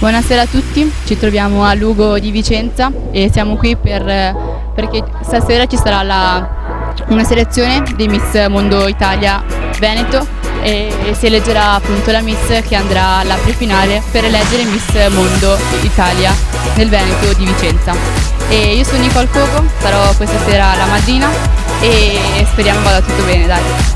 Buonasera a tutti, ci troviamo a Lugo di Vicenza e siamo qui perché stasera ci sarà una selezione di Miss Mondo Italia Veneto e si eleggerà appunto la Miss che andrà alla prefinale per eleggere Miss Mondo Italia nel Veneto di Vicenza. E io sono Nicole Coco, sarò questa sera la madrina e speriamo vada tutto bene, dai.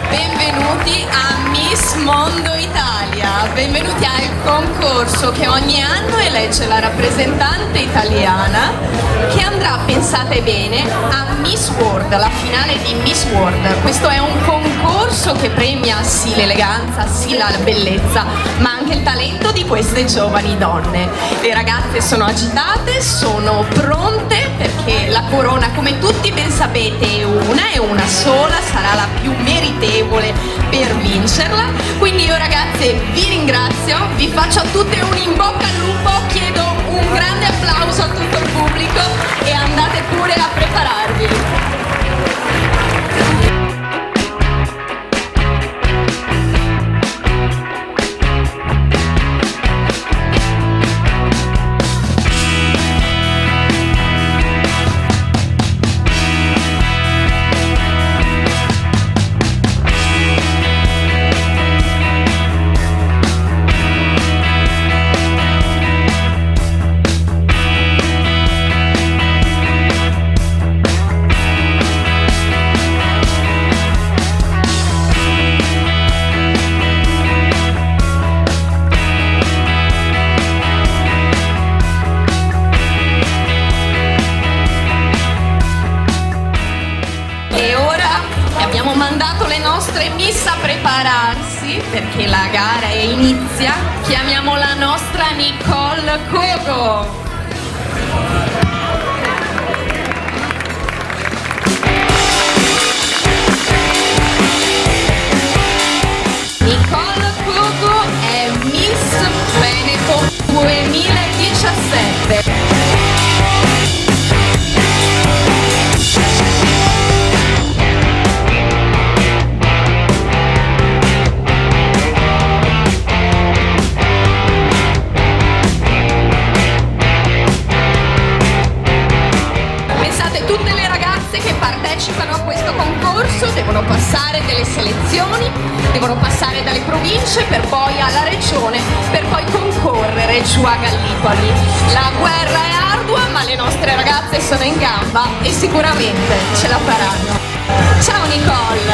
Benvenuti a Miss Mondo Italia, benvenuti al concorso che ogni anno elegge la rappresentante italiana che andrà, pensate bene, a Miss World, alla finale di Miss World. Questo è un concorso che premia sì l'eleganza, sì la bellezza, ma anche il talento di queste giovani donne. Le ragazze sono agitate, sono pronte perché la corona, come tutti ben sapete, è una sola, sarà la più meritevole per vincerla. Quindi io ragazze vi ringrazio, vi faccio a tutte un in bocca al lupo, chiedo un grande applauso a tutto il pubblico e andate pure a prepararvi. perché la gara inizia, chiamiamo la nostra Nicole Cogo. Nicole Cogo è Miss Veneto 2017. Tutte le ragazze che partecipano a questo concorso devono passare delle selezioni, devono passare dalle province per poi alla regione, per poi concorrere giù a Gallipoli. La guerra è ardua, ma le nostre ragazze sono in gamba e sicuramente ce la faranno. Ciao Nicole,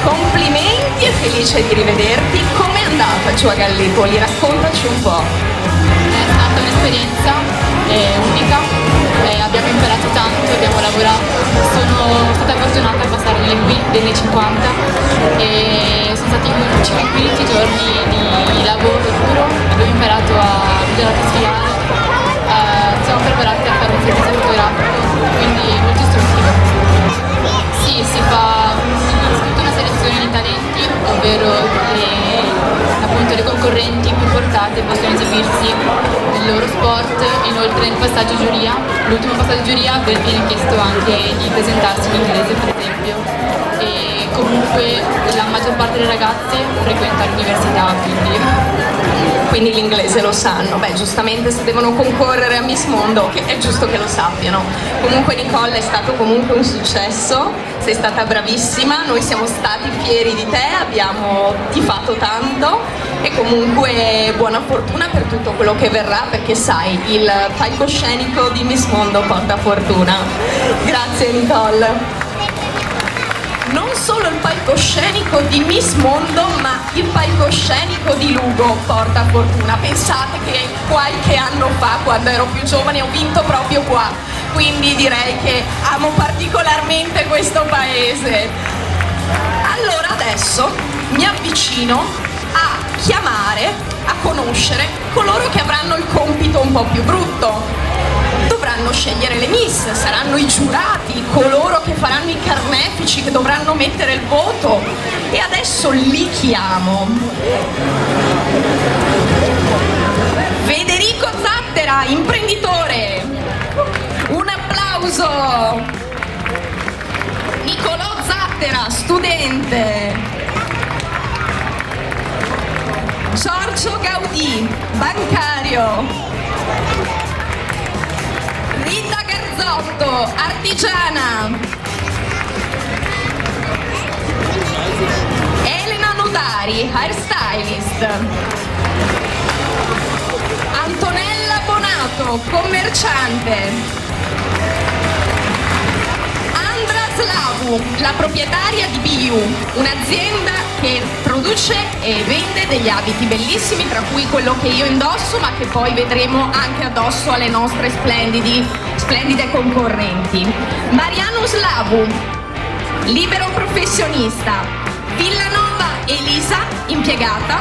complimenti e felice di rivederti. Com'è andata giù a Gallipoli? Raccontaci un po'. È stata un'esperienza unica. Abbiamo imparato tanto, abbiamo lavorato, sono stata fortunata a passare nelle 50 e sono stati 15 giorni di lavoro duro, abbiamo imparato a guidare a sfilare, siamo preparati a fare un servizio fotografico, quindi molto istruttivo. Sì, si fa innanzitutto una selezione di talenti, ovvero appunto le concorrenti più portate possono esibirsi nel loro sport, inoltre nel passaggio giuria, l'ultimo passaggio giuria viene chiesto anche di presentarsi in inglese per esempio e comunque la maggior parte delle ragazze frequenta l'università, quindi l'inglese lo sanno. Beh, giustamente se devono concorrere a Miss Mondo è giusto che lo sappiano. Comunque Nicole è stato comunque un successo, sei stata bravissima, noi siamo stati fieri di te, abbiamo tifato tanto e comunque buona fortuna per tutto quello che verrà, perché sai, il palcoscenico di Miss Mondo porta fortuna. Grazie Nicole. Non solo il palcoscenico di Miss Mondo, ma il palcoscenico di Lugo porta fortuna. Pensate che qualche anno fa, quando ero più giovane, ho vinto proprio qua, quindi direi che amo particolarmente questo paese. Allora adesso mi avvicino a chiamare, a conoscere coloro che avranno il compito un po' più brutto. Dovranno scegliere le miss, saranno i giurati, coloro che faranno i carnefici, che dovranno mettere il voto. E adesso li chiamo. Federico Zattera, imprenditore. Un applauso. Nicolò Zattera, studente. Giorgio Gaudì, bancario. Rita Garzotto, artigiana. Elena Notari, hairstylist. Antonella Bonato, commerciante. Andra Slavu, la proprietaria di BU, un'azienda che produce e vende degli abiti bellissimi, tra cui quello che io indosso, ma che poi vedremo anche addosso alle nostre splendide concorrenti. Mariano Slavu, libero professionista. Villanova Elisa, impiegata.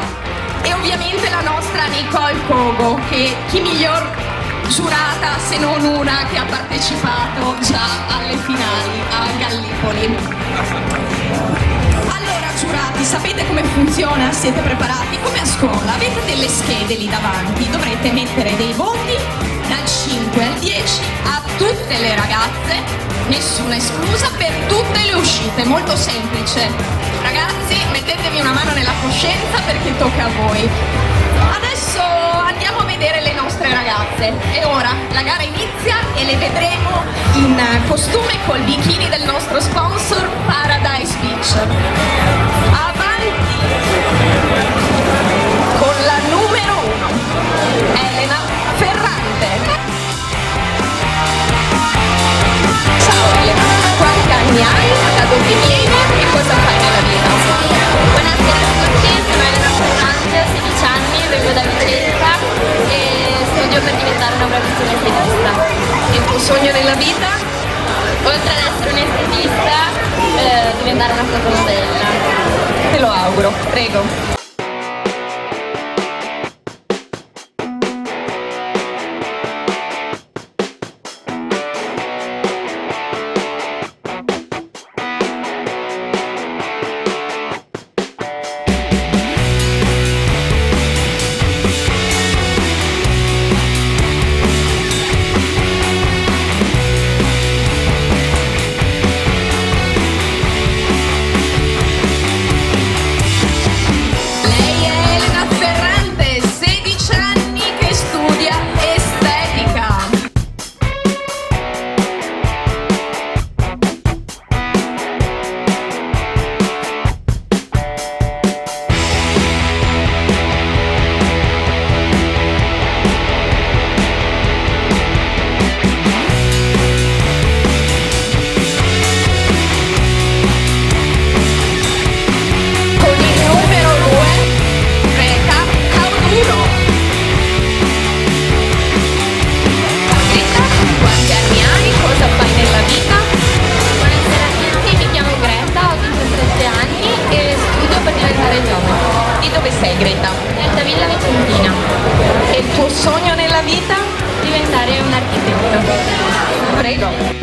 E ovviamente la nostra Nicole Cogo, che chi miglior giurata se non una che ha partecipato già alle finali a Gallipoli. Allora giurati, sapete come funziona? Siete preparati? Come a scuola, avete delle schede lì davanti, dovrete mettere dei voti dal 5 al 10 a tutte le ragazze, nessuna esclusa, per tutte le uscite, molto semplice. Ragazzi, mettetevi una mano nella coscienza perché tocca a voi. Adesso andiamo a vedere le nostre ragazze e ora la gara inizia e le vedremo in costume col bikini del nostro sponsor Paradise Beach. Avanti con la numero 1, Elena Ferrante. Ciao Elena, quanti anni hai? Da dove vieni e cosa fai nella vita? Buonasera a tutti, sono Elena Ferrante, ho 16 anni, vengo da Vicenza e studio per diventare una bravissima estetista. Il tuo sogno nella vita? Oltre ad essere un'estetista, diventare una fotomodella. Te lo auguro, prego. vita? Diventare un architetto. Prego.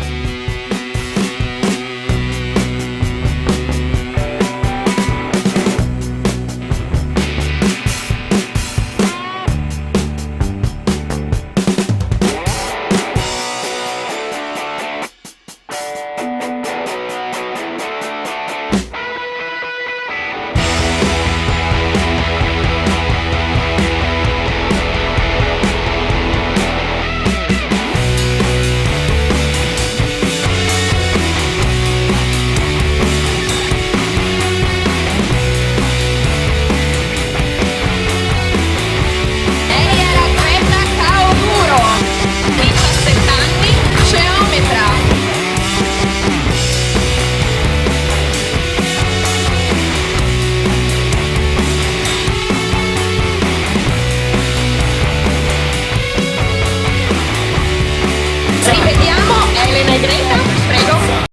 Ripetiamo, Elena e Greta, prego.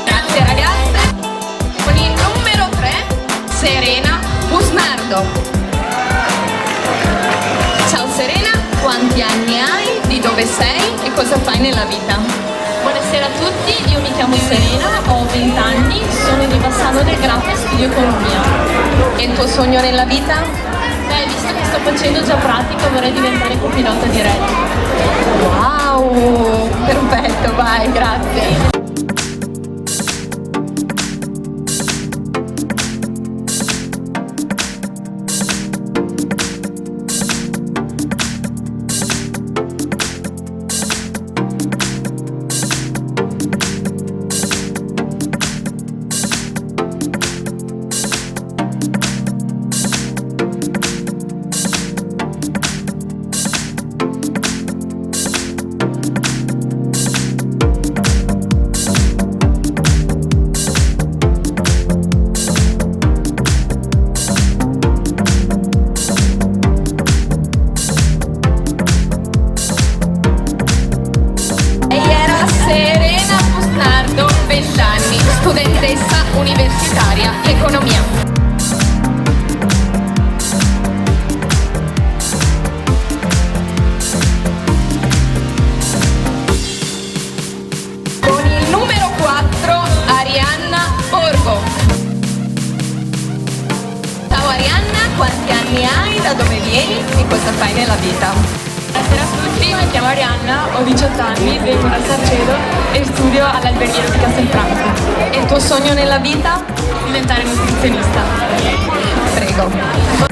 Grazie ragazze. Con il numero 3, Serena Busnardo. Ciao Serena, quanti anni hai? Di dove sei e cosa fai nella vita? Buonasera a tutti, io mi chiamo Serena, ho 20 anni, sono di Bassano del Grappa e studio economia. E il tuo sogno nella vita? Beh, visto che sto facendo già pratica vorrei diventare copilota di rally. Wow, perfetto, vai, grazie. Serena Busnardo, 20 anni, studentessa universitaria, economia. Con il numero 4, Arianna Borgo. Ciao Arianna, quanti anni hai, da dove vieni e cosa fai nella vita? Buonasera a tutti, mi chiamo Arianna, ho 18 anni, vengo da Sarcedo e studio all'Alberghiero di Castelfranco. E il tuo sogno nella vita? Diventare nutrizionista. Prego.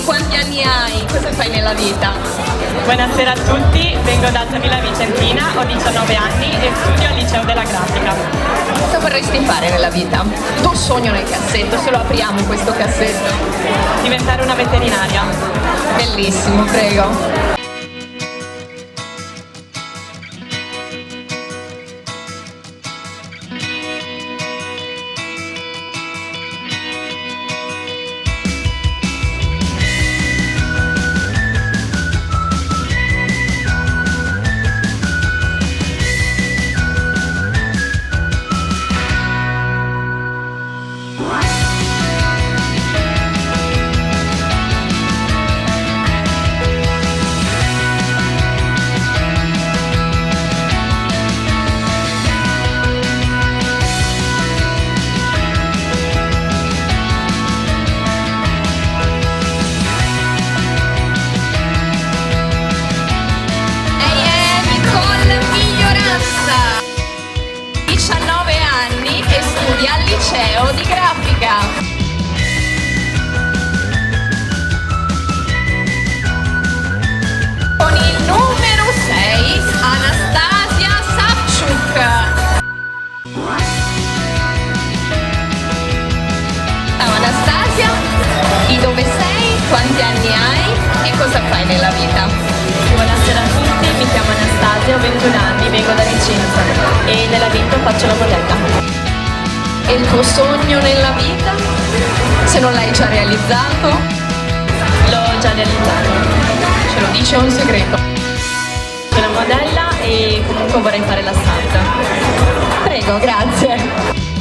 quanti anni hai? Cosa fai nella vita? Buonasera a tutti, vengo da Tavilla Vicentina, ho 19 anni e studio al liceo della grafica. Cosa vorresti fare nella vita? Il tuo sogno nel cassetto, se lo apriamo questo cassetto. Diventare una veterinaria. Bellissimo, prego. Al liceo di grafica. Con il numero 6 Anastasia Savchuk. Ciao Anastasia, di dove sei, quanti anni hai e cosa fai nella vita? Buonasera a tutti, mi chiamo Anastasia, ho 21 anni, vengo da Vicenza e nella vita faccio la modella. E il tuo sogno nella vita? Se non l'hai già realizzato? L'ho già realizzato. Ce lo dice un segreto. Sono modella e comunque vorrei fare la sarta. Prego, grazie.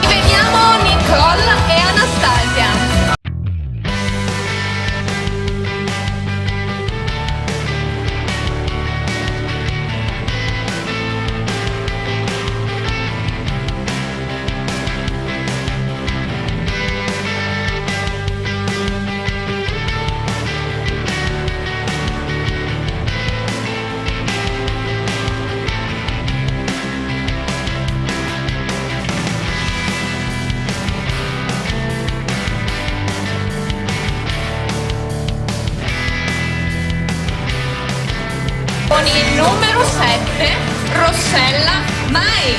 Vediamo Nicole e Anastasia. Con il numero 7 Rossella Mai.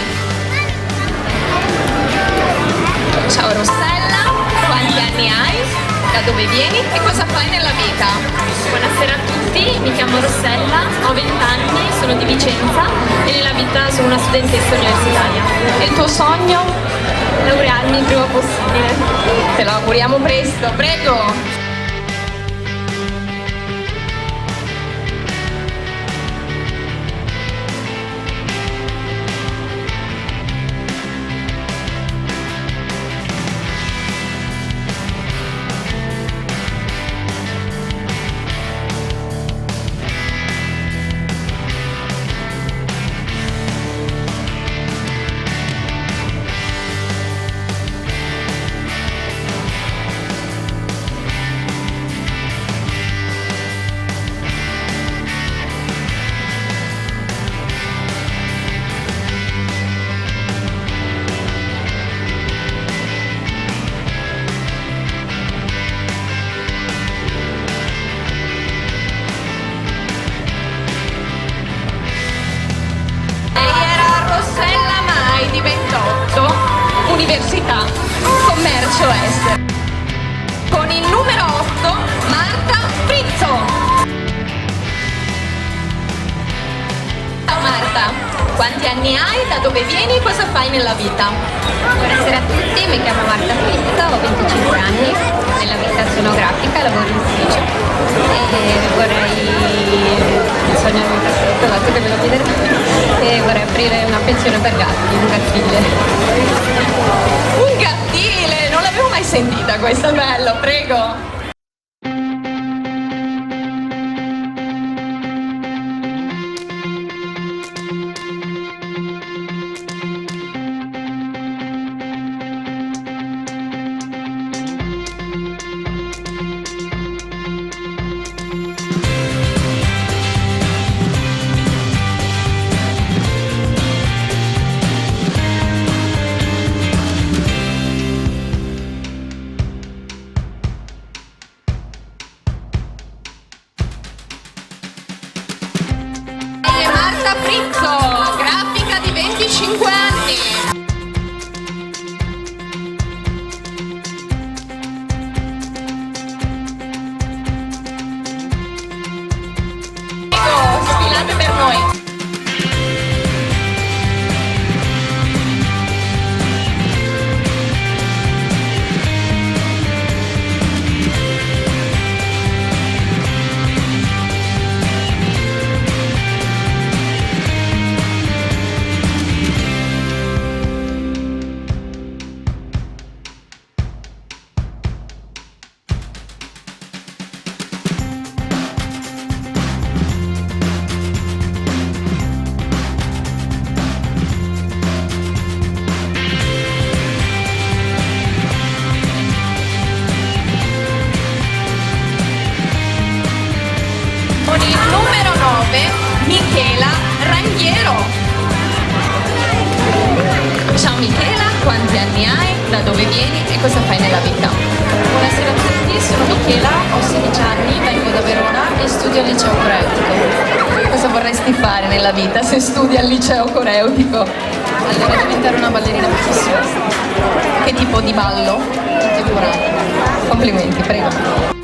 Ciao Rossella, quanti anni hai? Da dove vieni e cosa fai nella vita? Buonasera a tutti, mi chiamo Rossella, ho 20 anni, sono di Vicenza e nella vita sono una studentessa universitaria. E il tuo sogno? Laurearmi il prima possibile. Te lo auguriamo presto, prego. Università, commercio estero. Con il numero 8 Marta Frizzo. Ciao Marta. quanti anni hai, da dove vieni, cosa fai nella vita? Buonasera a tutti, mi chiamo Marta Frizzo, ho 25 anni, nella vita sono grafica, lavoro in ufficio e vorrei, il sogno nel mio cassetto, dato che me lo chiedete, e vorrei aprire una pensione per gatti, un gattile. Un gattile, non l'avevo mai sentita questa, bello, prego. Marta Frizzo, grafica di 25 anni. Prego, sfilate per noi. Con il numero 9, Michela Ranghiero. Ciao Michela, quanti anni hai, da dove vieni e cosa fai nella vita? Buonasera a tutti, sono Michela, ho 16 anni, vengo da Verona e studio al liceo coreutico. Cosa vorresti fare nella vita se studi al liceo coreutico? Allora diventare una ballerina professionista, Che tipo di ballo? contemporanea. Complimenti, prego.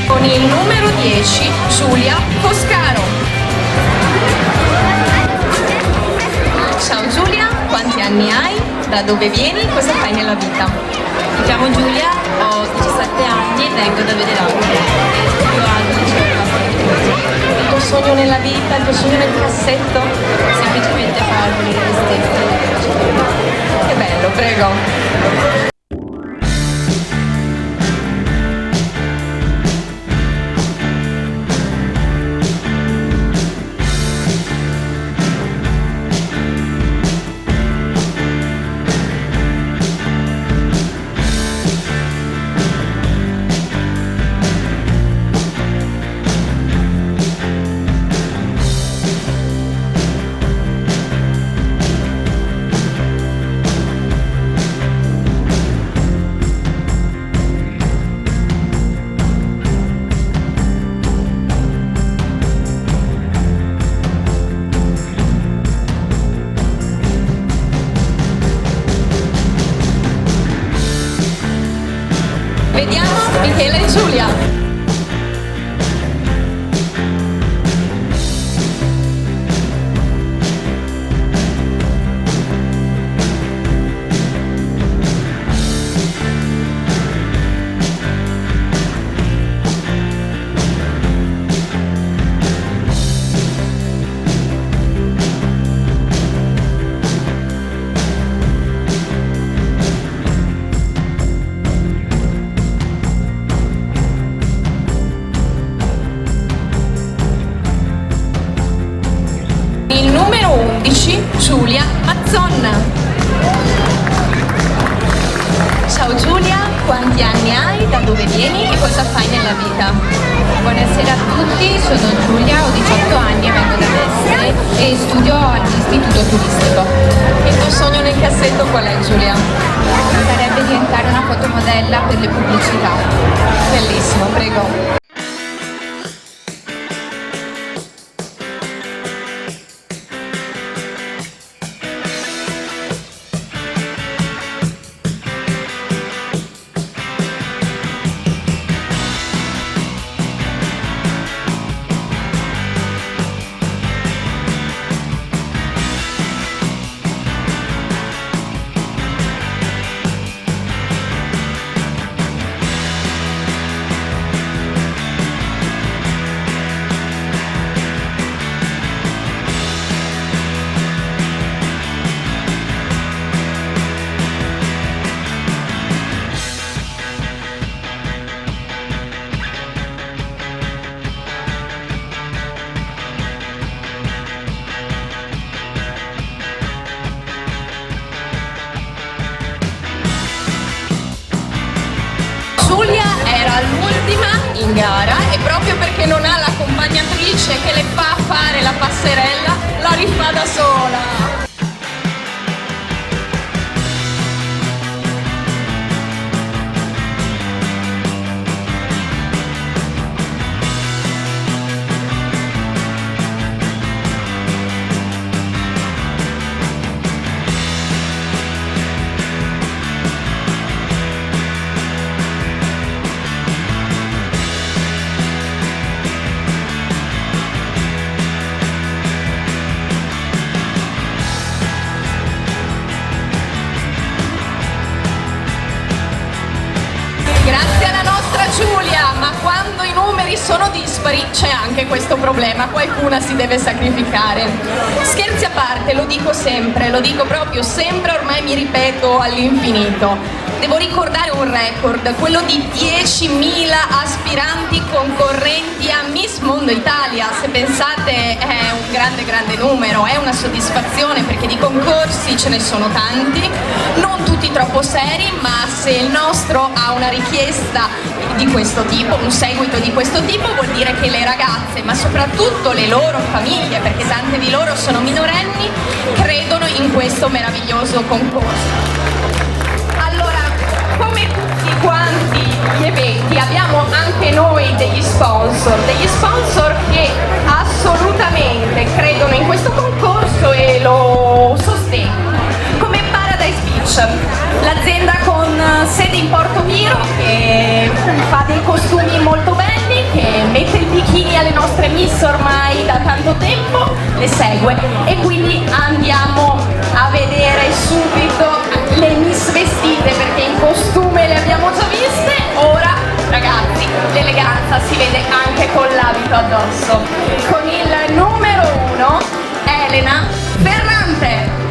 Con il numero 10, Giulia Foscaro. Ciao Giulia, quanti anni hai? Da dove vieni? Cosa fai nella vita? Mi chiamo Giulia, ho 17 anni e vengo da Vedelago. Studio al liceo classico. Il tuo sogno nella vita, il tuo sogno nel cassetto? Semplicemente fare il ballerina Che bello, prego. Vediamo Michela e Giulia. nella vita? Buonasera a tutti, sono Giulia, ho 18 anni e vengo da Mestre e studio all'Istituto Turistico. Il tuo sogno nel cassetto qual è, Giulia? Sarebbe diventare una fotomodella per le pubblicità. Bellissimo, prego. Giulia era l'ultima in gara e proprio perché non ha l'accompagnatrice che le fa fare la passerella, la rifà da sola. Grazie alla nostra Giulia, ma quando i numeri sono dispari c'è anche questo problema, qualcuna si deve sacrificare. Scherzi a parte, lo dico sempre, lo dico proprio sempre, ormai mi ripeto all'infinito. Devo ricordare un record, quello di 10.000 aspiranti concorrenti a Miss Mondo Italia. Se pensate è un grande numero, è una soddisfazione perché di concorsi ce ne sono tanti, non tutti troppo seri, ma se il nostro ha una richiesta di questo tipo, un seguito di questo tipo, vuol dire che le ragazze, ma soprattutto le loro famiglie, perché tante di loro sono minorenni, credono in questo meraviglioso concorso. Allora, come tutti quanti gli eventi, abbiamo anche noi degli sponsor che assolutamente credono in questo concorso e lo sostengono. Come Paradise Beach, l'azienda con sede in Portoviro che fa dei costumi molto belli, che mette il bikini alle nostre miss ormai da tanto tempo, le segue e quindi andiamo a vedere subito le miss vestite perché in costume le abbiamo già viste. Ora ragazzi, l'eleganza si vede anche con l'abito addosso, con il numero 1 Elena Ferrante.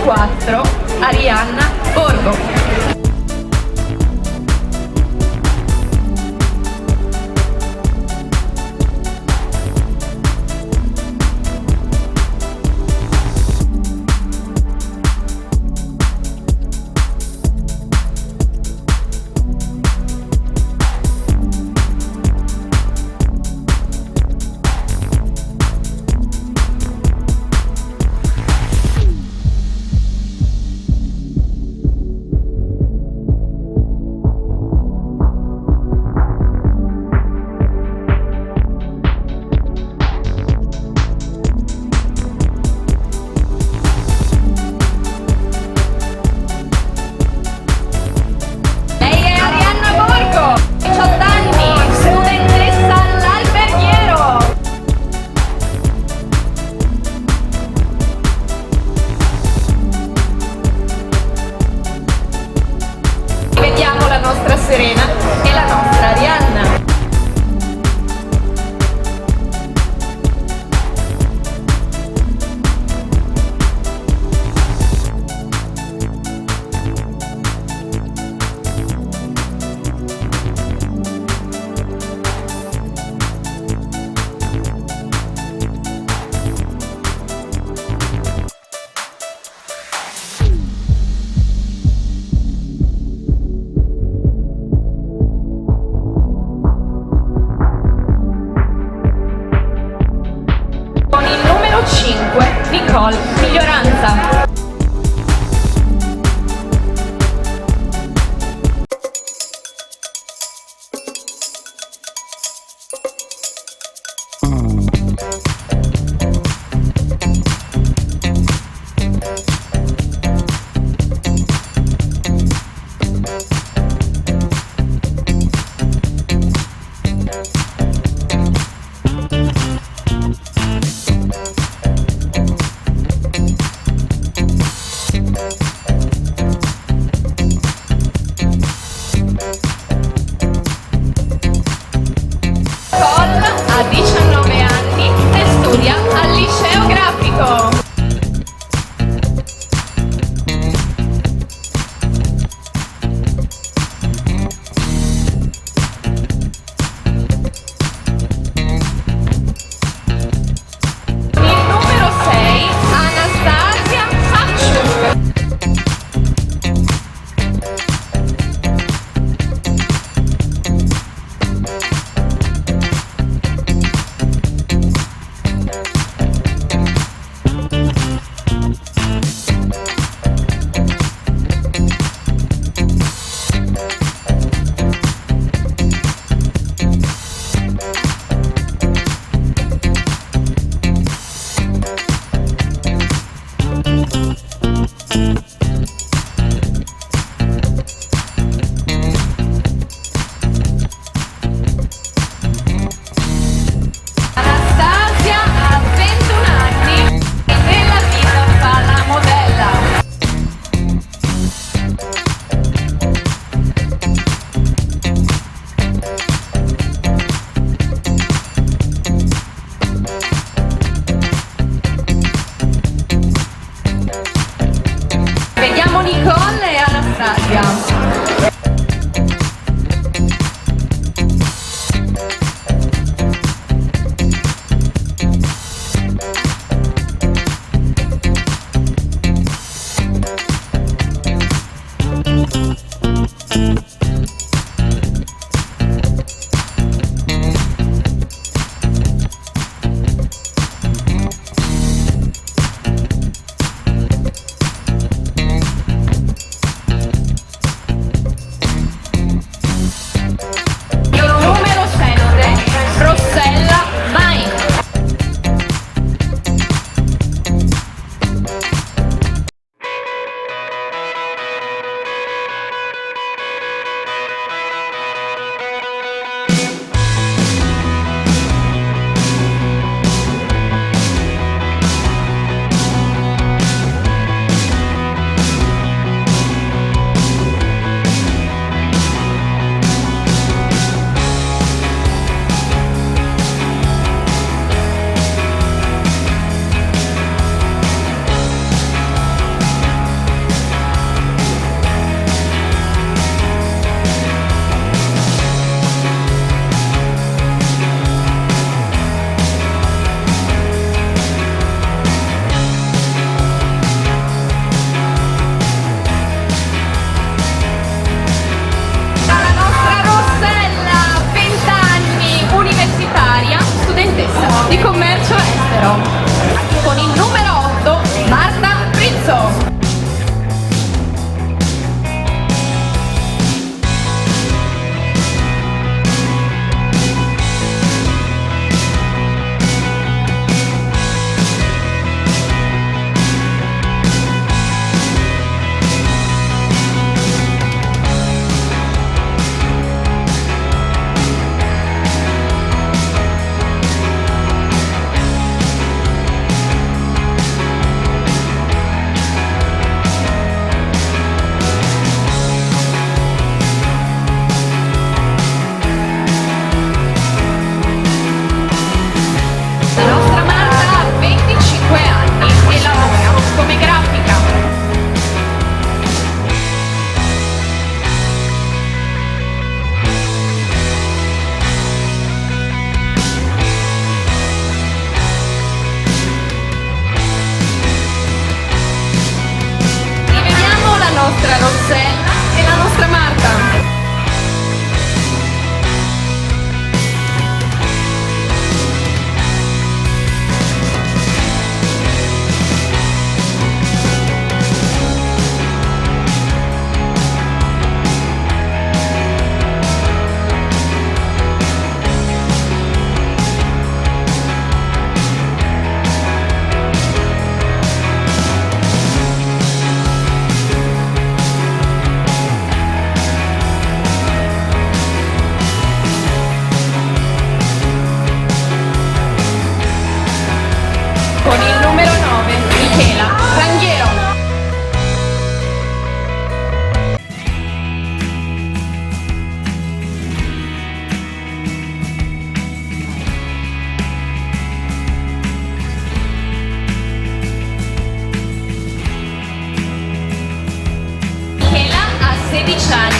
4, Arianna Borgo. Serena e la nostra Arianna. Nicole Miglioranza. Ha 19 anni e studia al liceo grafico. Il numero 6, Anastasia Samchuk.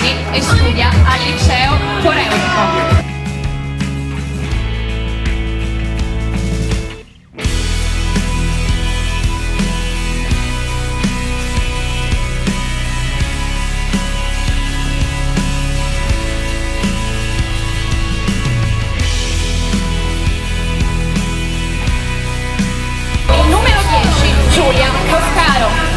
anni e studia al liceo coreutico. Numero 10, Giulia Toscaro.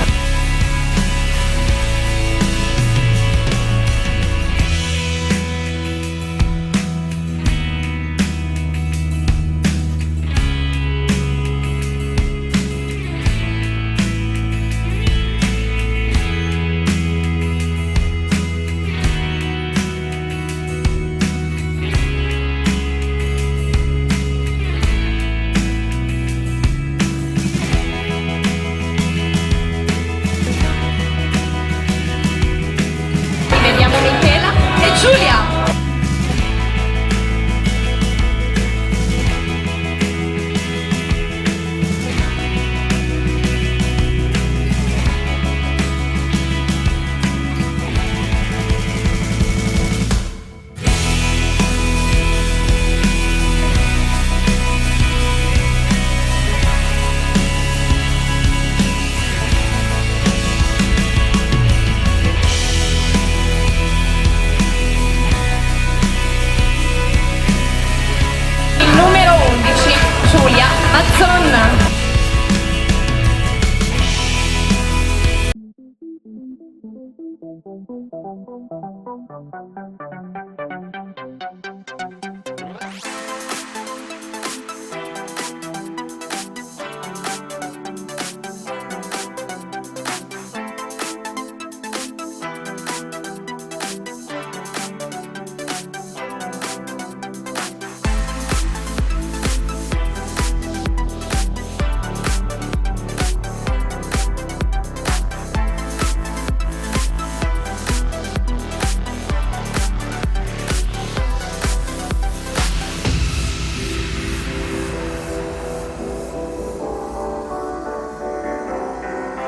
Vediamo Michela e Giulia. Numero 11, Giulia Mazzon.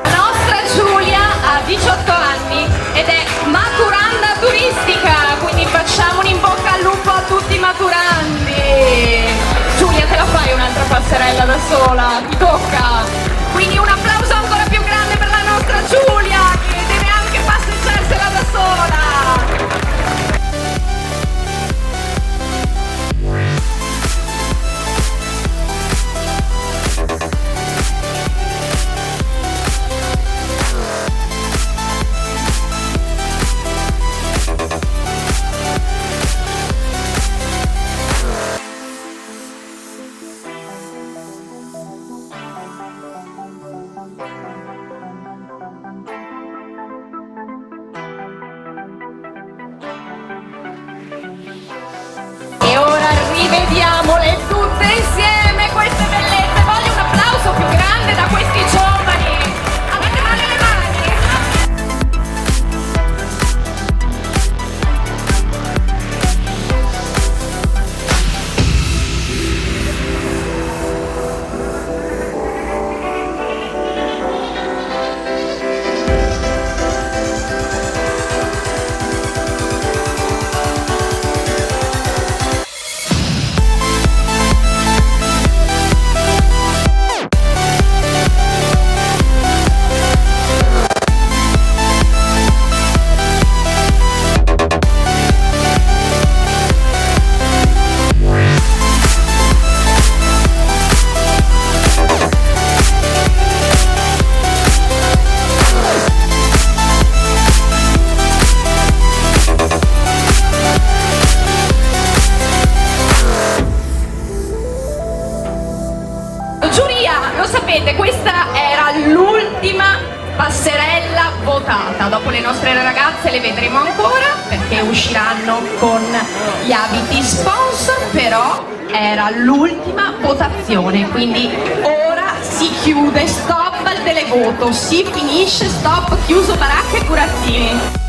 La nostra Giulia ha 18 anni ed è maturanda turistica, quindi facciamo un in bocca al lupo a tutti i maturandi. Giulia, te la fai un'altra passerella da sola? Ti tocca? Quindi un applauso ancora più grande per la nostra Giulia, che deve anche passeggiarsela da sola. E ora rivediamole tutte insieme queste bellezze. Voglio un applauso più grande da questi giovani. Avete male le mani? Giuria, lo sapete, questa era l'ultima passerella votata. Dopo le nostre ragazze le vedremo ancora perché usciranno con gli abiti sponsor, però era l'ultima votazione, quindi ora si chiude, stop al televoto, si finisce, stop, chiuso baracca e burattini.